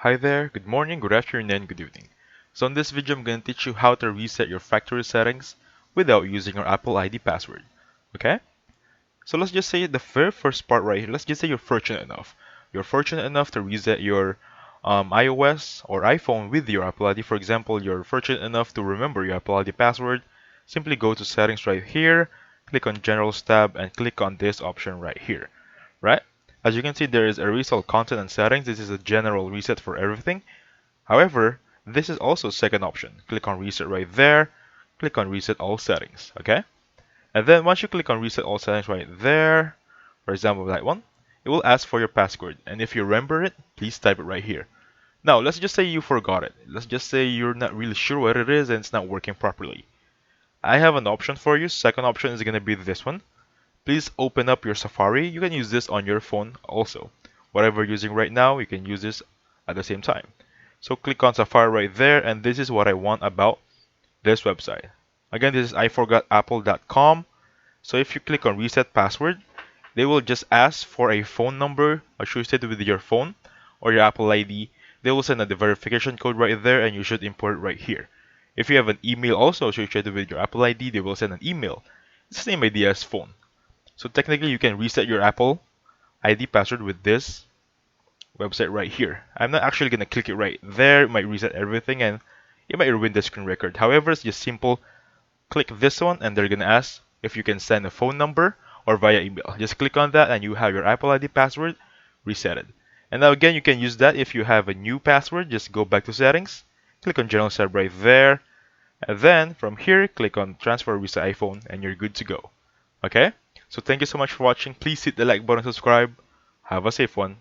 Hi there, good morning, good afternoon, and good evening. So in this video, I'm going to teach you how to reset your factory settings without using your Apple ID password. Okay? So let's just say the very first part right here, let's just say you're fortunate enough. You're fortunate enough to reset your iOS or iPhone with your Apple ID. For example, you're fortunate enough to remember your Apple ID password. Simply go to settings right here, click on General tab, and click on this option right here. Right? As you can see, there is a reset content and settings. This is a general reset for everything. However, this is also a second option. Click on reset right there. Click on reset all settings. Okay? And then once you click on reset all settings right there, for example that one, it will ask for your password. And if you remember it, please type it right here. Now, let's just say you forgot it. Let's just say you're not really sure what it is and it's not working properly. I have an option for you. Second option is going to be this one. Please open up your Safari. You can use this on your phone also. Whatever you're using right now, you can use this at the same time. So click on Safari right there, and this is what I want about this website. Again, this is iforgotapple.com. So if you click on reset password, they will just ask for a phone number associated with your phone or your Apple ID. They will send the verification code right there, and you should import it right here. If you have an email also associated with your Apple ID, they will send an email. It's the same idea as phone. So technically, you can reset your Apple ID password with this website right here. I'm not actually going to click it right there. It might reset everything and it might ruin the screen record. However, it's just simple. Click this one and they're going to ask if you can send a phone number or via email. Just click on that and you have your Apple ID password resetted. And now again, you can use that if you have a new password. Just go back to settings, click on General tab right there, and then from here, click on Transfer Reset iPhone and you're good to go. Okay? So thank you so much for watching. Please hit the like button, subscribe. Have a safe one.